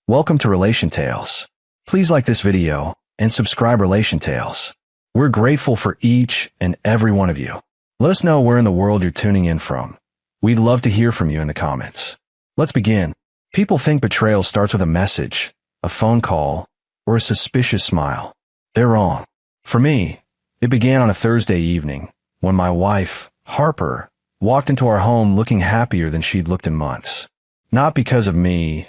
Welcome to Relation Tales. Please like this video and subscribe Relation Tales. We're grateful for each and every one of you. Let us know where in the world you're tuning in from. We'd love to hear from you in the comments. Let's begin. People think betrayal starts with a message, a phone call, or a suspicious smile. They're wrong. For me, it began on a Thursday evening when my wife, Harper, walked into our home looking happier than she'd looked in months. Not because of me,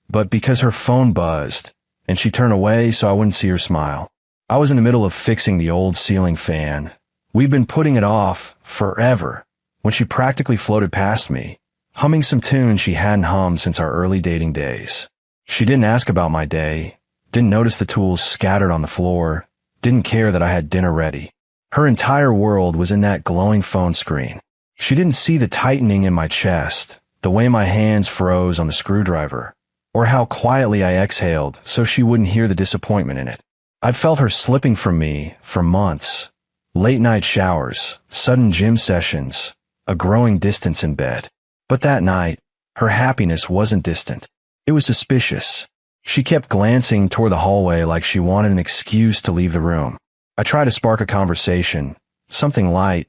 but because her phone buzzed, and she turned away so I wouldn't see her smile. I was in the middle of fixing the old ceiling fan. We'd been putting it off forever when she practically floated past me, humming some tune she hadn't hummed since our early dating days. She didn't ask about my day, didn't notice the tools scattered on the floor, didn't care that I had dinner ready. Her entire world was in that glowing phone screen. She didn't see the tightening in my chest, the way my hands froze on the screwdriver, or how quietly I exhaled so she wouldn't hear the disappointment in it. I'd felt her slipping from me for months. Late night showers, sudden gym sessions, a growing distance in bed. But that night, her happiness wasn't distant. It was suspicious. She kept glancing toward the hallway like she wanted an excuse to leave the room. I tried to spark a conversation, something light,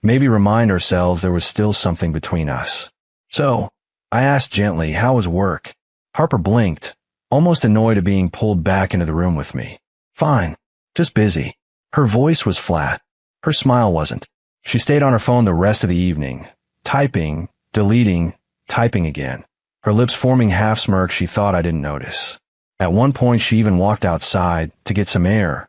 maybe remind ourselves there was still something between us. So, I asked gently, how was work? Harper blinked, almost annoyed at being pulled back into the room with me. Fine, just busy. Her voice was flat. Her smile wasn't. She stayed on her phone the rest of the evening, typing, deleting, typing again, her lips forming half smirks she thought I didn't notice. At one point she even walked outside to get some air,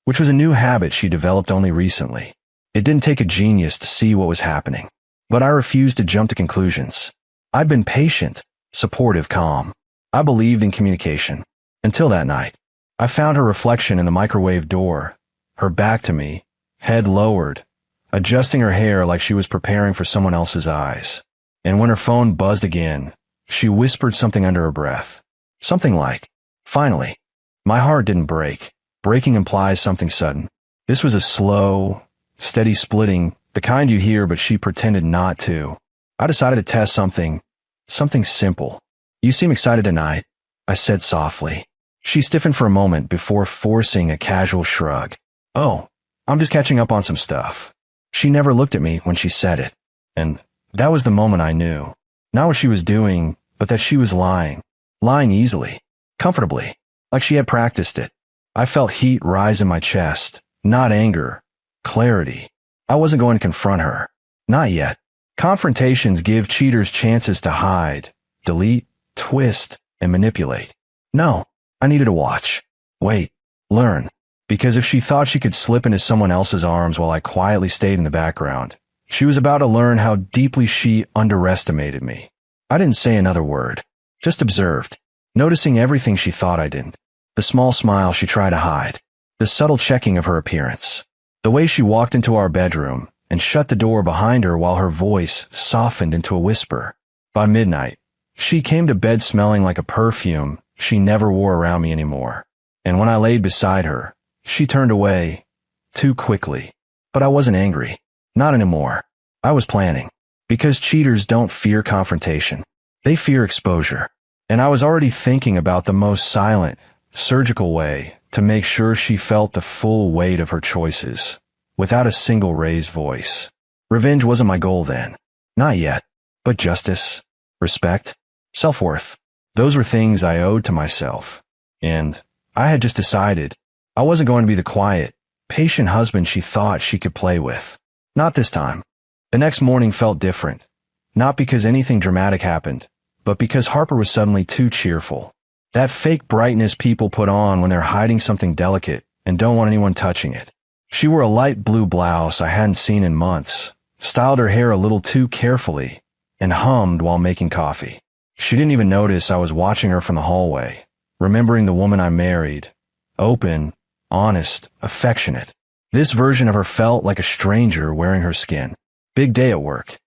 which was a new habit she developed only recently. It didn't take a genius to see what was happening, but I refused to jump to conclusions. I'd been patient, supportive, calm. I believed in communication. Until that night. I found her reflection in the microwave door, her back to me, head lowered, adjusting her hair like she was preparing for someone else's eyes. And when her phone buzzed again, she whispered something under her breath. Something like, finally. My heart didn't break. Breaking implies something sudden. This was a slow, steady splitting, the kind you hear but she pretended not to. I decided to test something simple. You seem excited tonight, I said softly. She stiffened for a moment before forcing a casual shrug. Oh, I'm just catching up on some stuff. She never looked at me when she said it. And that was the moment I knew. Not what she was doing, but that she was lying. Lying easily, comfortably, like she had practiced it. I felt heat rise in my chest, not anger, clarity. I wasn't going to confront her. Not yet. Confrontations give cheaters chances to hide, delete, twist, and manipulate. No, I needed to watch. Wait, learn. Because if she thought she could slip into someone else's arms while I quietly stayed in the background, she was about to learn how deeply she underestimated me. I didn't say another word, just observed, noticing everything she thought I didn't. The small smile she tried to hide, the subtle checking of her appearance, the way she walked into our bedroom and shut the door behind her while her voice softened into a whisper. By midnight, she came to bed smelling like a perfume she never wore around me anymore. And when I laid beside her, she turned away, too quickly. But I wasn't angry. Not anymore. I was planning. Because cheaters don't fear confrontation. They fear exposure. And I was already thinking about the most silent, surgical way to make sure she felt the full weight of her choices, without a single raised voice. Revenge wasn't my goal then. Not yet. But justice, respect, self-worth. Those were things I owed to myself. And I had just decided I wasn't going to be the quiet, patient husband she thought she could play with. Not this time. The next morning felt different. Not because anything dramatic happened, but because Harper was suddenly too cheerful. That fake brightness people put on when they're hiding something delicate and don't want anyone touching it. She wore a light blue blouse I hadn't seen in months, styled her hair a little too carefully, and hummed while making coffee. She didn't even notice I was watching her from the hallway, remembering the woman I married. Open, honest, affectionate. This version of her felt like a stranger wearing her skin. Big day at work.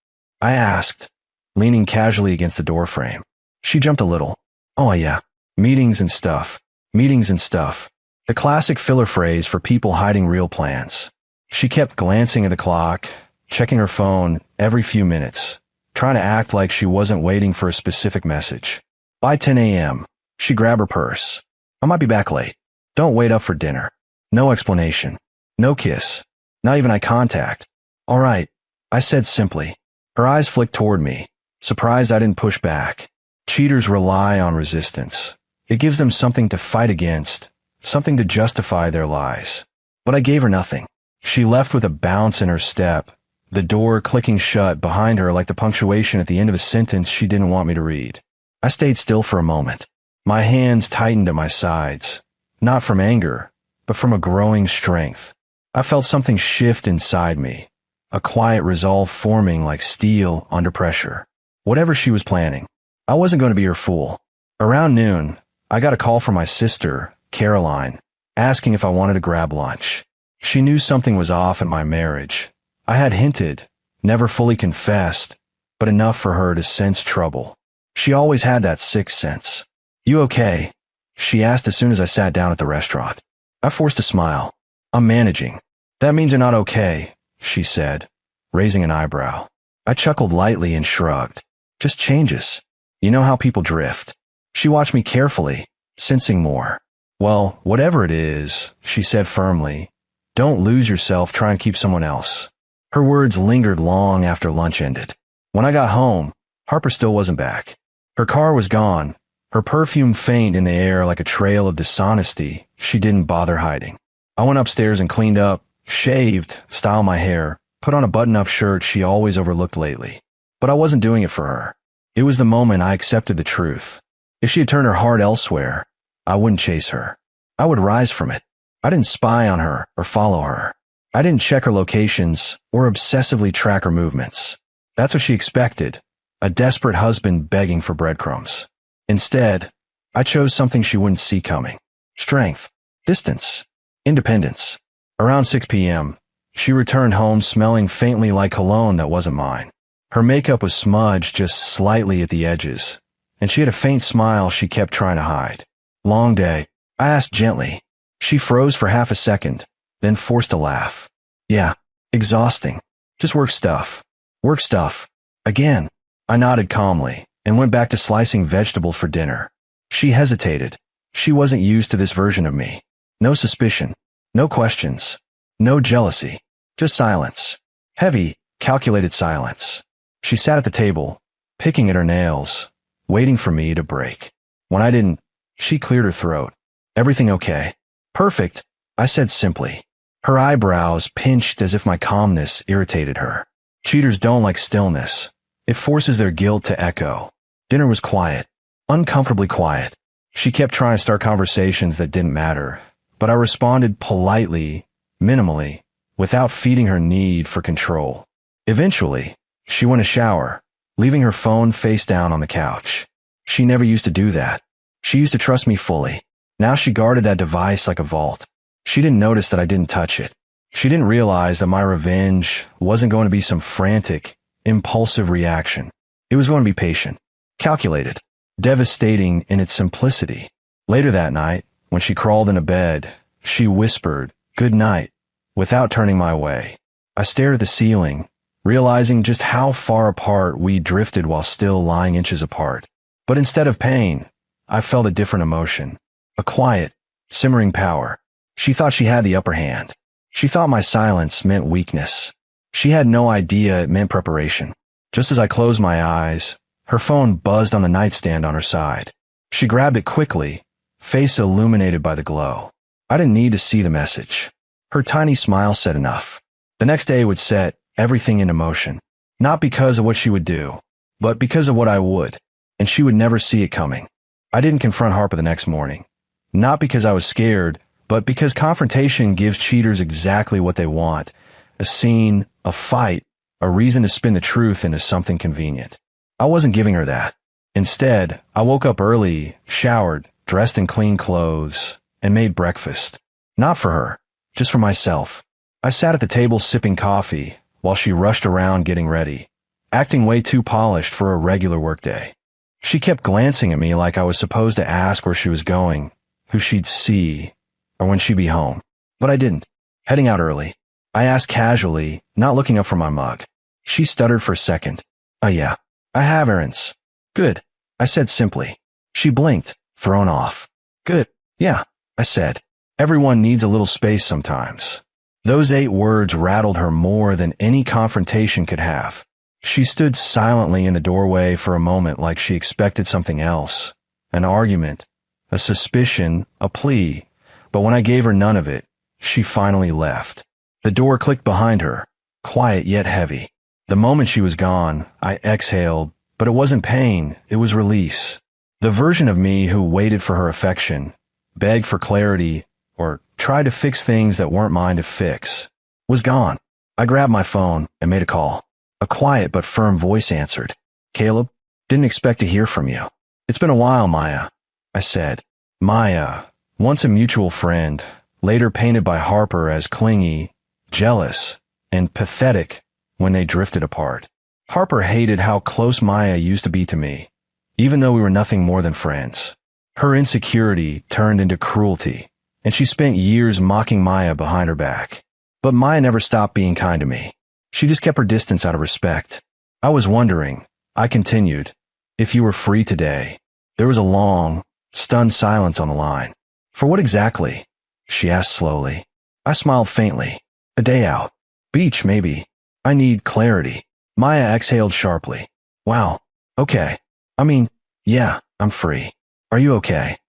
I asked, leaning casually against the doorframe. She jumped a little. Oh yeah, meetings and stuff. Meetings and stuff. The classic filler phrase for people hiding real plans. She kept glancing at the clock, checking her phone every few minutes, trying to act like she wasn't waiting for a specific message. By 10 a.m., She grabbed her purse. I might be back late. Don't wait up for dinner. No explanation. No kiss. Not even eye contact. All right, I said simply. Her eyes flicked toward me, surprised I didn't push back. Cheaters rely on resistance. It gives them something to fight against, something to justify their lies. But I gave her nothing. She left with a bounce in her step, the door clicking shut behind her like the punctuation at the end of a sentence she didn't want me to read. I stayed still for a moment. My hands tightened at my sides, not from anger, but from a growing strength. I felt something shift inside me, a quiet resolve forming like steel under pressure. Whatever she was planning, I wasn't going to be her fool. Around noon, I got a call from my sister, Caroline, asking if I wanted to grab lunch. She knew something was off in my marriage. I had hinted, never fully confessed, but enough for her to sense trouble. She always had that sixth sense. "You okay?" she asked as soon as I sat down at the restaurant. I forced a smile. "I'm managing." "That means you're not okay," she said, raising an eyebrow. I chuckled lightly and shrugged. "Just changes. You know how people drift." She watched me carefully, sensing more. "Well, whatever it is," she said firmly, "don't lose yourself trying to keep someone else." Her words lingered long after lunch ended. When I got home, Harper still wasn't back. Her car was gone, her perfume faint in the air like a trail of dishonesty she didn't bother hiding. I went upstairs and cleaned up, shaved, styled my hair, put on a button-up shirt she always overlooked lately. But I wasn't doing it for her. It was the moment I accepted the truth. If she had turned her heart elsewhere, I wouldn't chase her. I would rise from it. I didn't spy on her or follow her. I didn't check her locations or obsessively track her movements. That's what she expected, a desperate husband begging for breadcrumbs. Instead, I chose something she wouldn't see coming. Strength, distance, independence. Around 6 p.m., she returned home smelling faintly like cologne that wasn't mine. Her makeup was smudged just slightly at the edges, and she had a faint smile she kept trying to hide. "Long day?" I asked gently. She froze for half a second, then forced a laugh. "Yeah, exhausting. Just work stuff." "Work stuff." Again. I nodded calmly and went back to slicing vegetables for dinner. She hesitated. She wasn't used to this version of me. No suspicion. No questions. No jealousy. Just silence. Heavy, calculated silence. She sat at the table, picking at her nails, waiting for me to break. When I didn't, she cleared her throat. "Everything okay?" "Perfect," I said simply. Her eyebrows pinched as if my calmness irritated her. Cheaters don't like stillness. It forces their guilt to echo. Dinner was quiet, uncomfortably quiet. She kept trying to start conversations that didn't matter, but I responded politely, minimally, without feeding her need for control. Eventually, she went to shower, leaving her phone face down on the couch. She never used to do that. She used to trust me fully. Now she guarded that device like a vault. She didn't notice that I didn't touch it. She didn't realize that my revenge wasn't going to be some frantic, impulsive reaction. It was going to be patient, calculated, devastating in its simplicity. Later that night, when she crawled into bed, she whispered, "Good night," without turning my way. I stared at the ceiling, realizing just how far apart we drifted while still lying inches apart. But instead of pain, I felt a different emotion, a quiet, simmering power. She thought she had the upper hand. She thought my silence meant weakness. She had no idea it meant preparation. Just as I closed my eyes, her phone buzzed on the nightstand on her side. She grabbed it quickly, face illuminated by the glow. I didn't need to see the message. Her tiny smile said enough. The next day would set everything into motion, not because of what she would do, but because of what I would, and she would never see it coming. I didn't confront Harper the next morning, not because I was scared, but because confrontation gives cheaters exactly what they want: a scene, a fight, a reason to spin the truth into something convenient. I wasn't giving her that. Instead, I woke up early, showered, dressed in clean clothes, and made breakfast. Not for her, just for myself. I sat at the table sipping coffee while she rushed around getting ready, acting way too polished for a regular workday. She kept glancing at me like I was supposed to ask where she was going, who she'd see, or when she'd be home. But I didn't. Heading out early, I asked casually, not looking up from my mug. She stuttered for a second. "Oh yeah, I have errands." "Good," I said simply. She blinked, thrown off. Good. Yeah, I said. Everyone needs a little space sometimes. Those 8 words rattled her more than any confrontation could have. She stood silently in the doorway for a moment like she expected something else. An argument, a suspicion, a plea. But when I gave her none of it, she finally left. The door clicked behind her, quiet yet heavy. The moment she was gone, I exhaled, but it wasn't pain, it was release. The version of me who waited for her affection, begged for clarity, or tried to fix things that weren't mine to fix, was gone. I grabbed my phone and made a call. A quiet but firm voice answered. Caleb, didn't expect to hear from you. It's been a while, Maya, I said. Maya, once a mutual friend, later painted by Harper as clingy, jealous, and pathetic when they drifted apart. Harper hated how close Maya used to be to me, even though we were nothing more than friends. Her insecurity turned into cruelty, and she spent years mocking Maya behind her back. But Maya never stopped being kind to me. She just kept her distance out of respect. I was wondering, I continued, if you were free today. There was a long, stunned silence on the line. For what exactly? She asked slowly. I smiled faintly. A day out. Beach, maybe. I need clarity. Maya exhaled sharply. Wow. Okay. I mean, yeah, I'm free. Are you okay?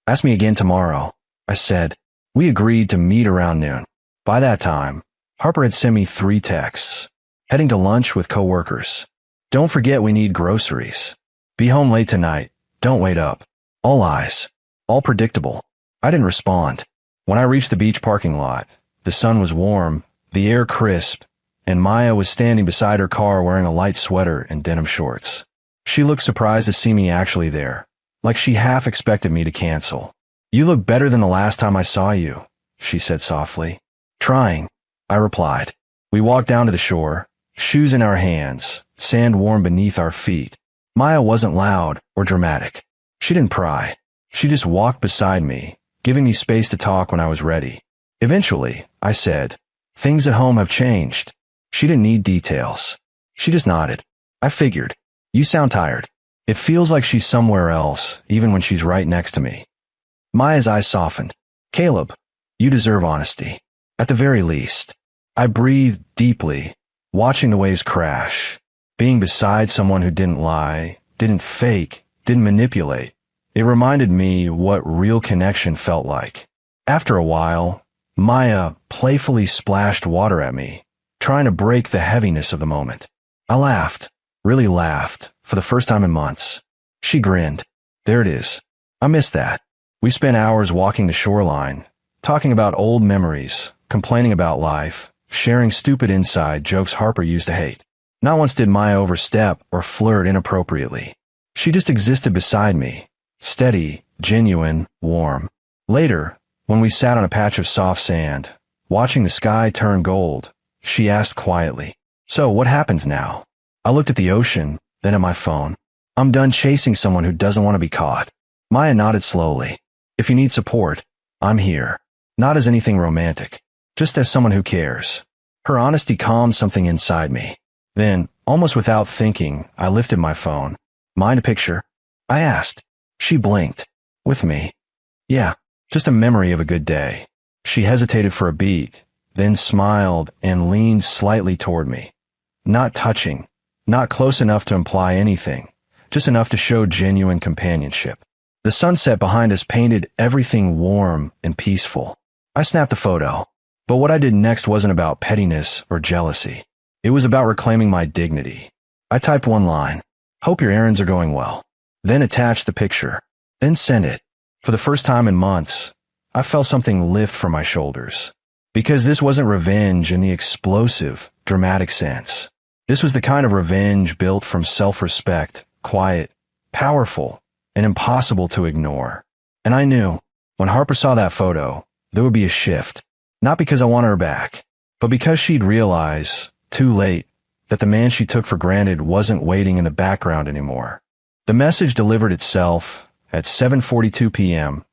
Ask me again tomorrow, I said. We agreed to meet around noon. By that time, Harper had sent me 3 texts. Heading to lunch with coworkers. Don't forget we need groceries. Be home late tonight. Don't wait up. All eyes. All predictable. I didn't respond. When I reached the beach parking lot, the sun was warm, the air crisp, and Maya was standing beside her car wearing a light sweater and denim shorts. She looked surprised to see me actually there, like she half expected me to cancel. You look better than the last time I saw you, she said softly. Trying, I replied. We walked down to the shore, shoes in our hands, sand warm beneath our feet. Maya wasn't loud or dramatic. She didn't pry. She just walked beside me, giving me space to talk when I was ready. Eventually, I said, things at home have changed. She didn't need details. She just nodded. I figured. You sound tired. It feels like she's somewhere else, even when she's right next to me. Maya's eyes softened. Caleb, you deserve honesty. At the very least. I breathed deeply, watching the waves crash. Being beside someone who didn't lie, didn't fake, didn't manipulate. It reminded me what real connection felt like. After a while, Maya playfully splashed water at me, trying to break the heaviness of the moment. I laughed, really laughed, for the first time in months. She grinned. There it is. I missed that. We spent hours walking the shoreline, talking about old memories, complaining about life, sharing stupid inside jokes Harper used to hate. Not once did Maya overstep or flirt inappropriately. She just existed beside me, steady, genuine, warm. Later, when we sat on a patch of soft sand, watching the sky turn gold, she asked quietly, So what happens now? I looked at the ocean, then at my phone. I'm done chasing someone who doesn't want to be caught. Maya nodded slowly. If you need support, I'm here. Not as anything romantic, just as someone who cares. Her honesty calmed something inside me. Then, almost without thinking, I lifted my phone. Mind a picture? I asked. She blinked. With me. Yeah, just a memory of a good day. She hesitated for a beat, then smiled and leaned slightly toward me. Not touching, not close enough to imply anything, just enough to show genuine companionship. The sunset behind us painted everything warm and peaceful. I snapped a photo, but what I did next wasn't about pettiness or jealousy. It was about reclaiming my dignity. I typed one line, hope your errands are going well, then attached the picture, then sent it. For the first time in months, I felt something lift from my shoulders. Because this wasn't revenge in the explosive, dramatic sense. This was the kind of revenge built from self-respect, quiet, powerful, and impossible to ignore. And I knew, when Harper saw that photo, there would be a shift. Not because I wanted her back, but because she'd realize, too late, that the man she took for granted wasn't waiting in the background anymore. The message delivered itself at 7:42 p.m.,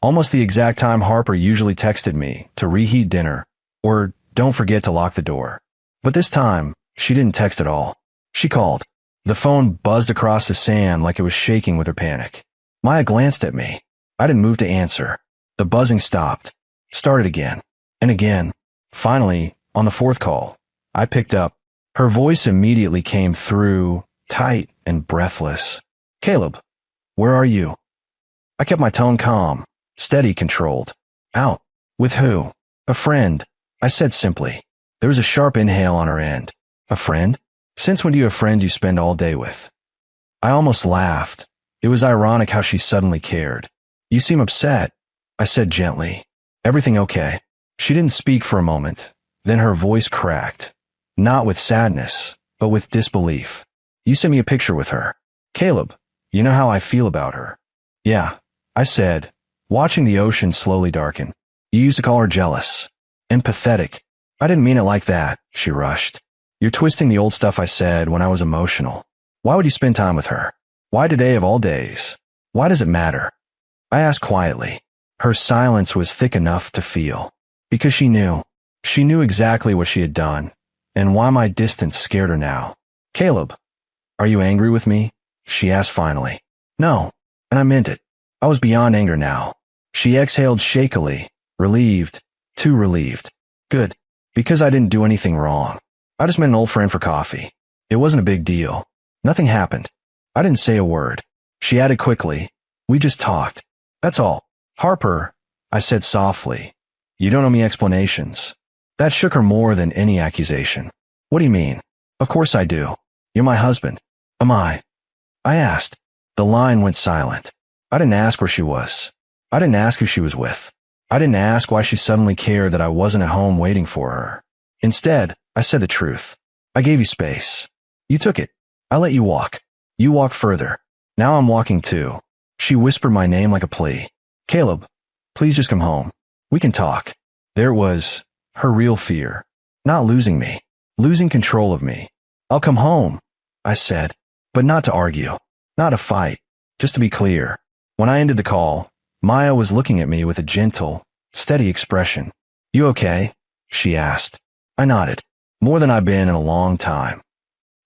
almost the exact time Harper usually texted me to reheat dinner or don't forget to lock the door. But this time, she didn't text at all. She called. The phone buzzed across the sand like it was shaking with her panic. Maya glanced at me. I didn't move to answer. The buzzing stopped. Started again. And again. Finally, on the fourth call, I picked up. Her voice immediately came through, tight and breathless. Caleb, where are you? I kept my tone calm, steady, controlled. Out. With who? A friend, I said simply. There was a sharp inhale on her end. A friend? Since when do you have friends you spend all day with? I almost laughed. It was ironic how she suddenly cared. You seem upset, I said gently. Everything okay? She didn't speak for a moment. Then her voice cracked. Not with sadness, but with disbelief. You sent me a picture with her. Caleb, you know how I feel about her. Yeah, I said, watching the ocean slowly darken. You used to call her jealous. And pathetic. I didn't mean it like that, she rushed. You're twisting the old stuff I said when I was emotional. Why would you spend time with her? Why today of all days? Why does it matter? I asked quietly. Her silence was thick enough to feel. Because she knew. She knew exactly what she had done, and why my distance scared her now. Caleb, are you angry with me? She asked finally. No, and I meant it. I was beyond anger now. She exhaled shakily, relieved, too relieved. Good, because I didn't do anything wrong. I just met an old friend for coffee. It wasn't a big deal. Nothing happened. I didn't say a word. She added quickly, we just talked. That's all. Harper, I said softly. You don't owe me explanations. That shook her more than any accusation. What do you mean? Of course I do. You're my husband. Am I? I asked. The line went silent. I didn't ask where she was. I didn't ask who she was with. I didn't ask why she suddenly cared that I wasn't at home waiting for her. Instead, I said the truth. I gave you space. You took it. I let you walk. You walked further. Now I'm walking too. She whispered my name like a plea. Caleb, please just come home. We can talk. There it was, her real fear. Not losing me. Losing control of me. I'll come home, I said. But not to argue. Not to fight. Just to be clear. When I ended the call, Maya was looking at me with a gentle, steady expression. You okay? She asked. I nodded. More than I've been in a long time.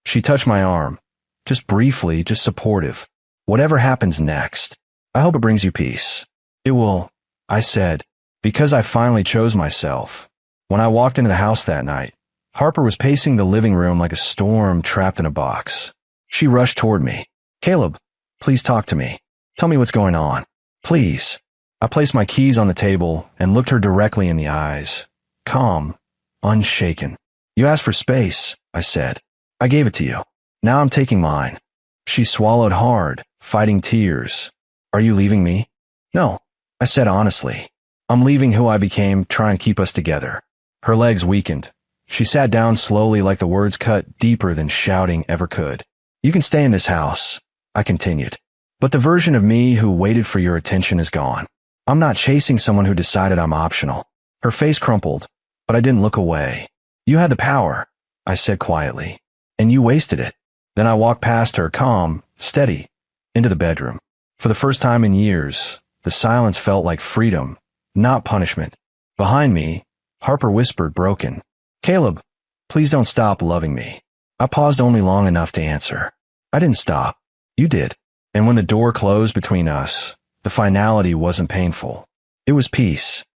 She touched my arm. Just briefly, just supportive. Whatever happens next, I hope it brings you peace. It will, I said, because I finally chose myself. When I walked into the house that night, Harper was pacing the living room like a storm trapped in a box. She rushed toward me. Caleb, please talk to me. Tell me what's going on. Please. I placed my keys on the table and looked her directly in the eyes. Calm, unshaken. You asked for space, I said. I gave it to you. Now I'm taking mine. She swallowed hard, fighting tears. Are you leaving me? No, I said honestly. I'm leaving who I became, trying to keep us together. Her legs weakened. She sat down slowly like the words cut deeper than shouting ever could. You can stay in this house, I continued. But the version of me who waited for your attention is gone. I'm not chasing someone who decided I'm optional. Her face crumpled, but I didn't look away. You had the power, I said quietly, and you wasted it. Then I walked past her, calm, steady, into the bedroom. For the first time in years, the silence felt like freedom, not punishment. Behind me, Harper whispered, broken. Caleb, please don't stop loving me. I paused only long enough to answer. I didn't stop. You did. And when the door closed between us, the finality wasn't painful. It was peace.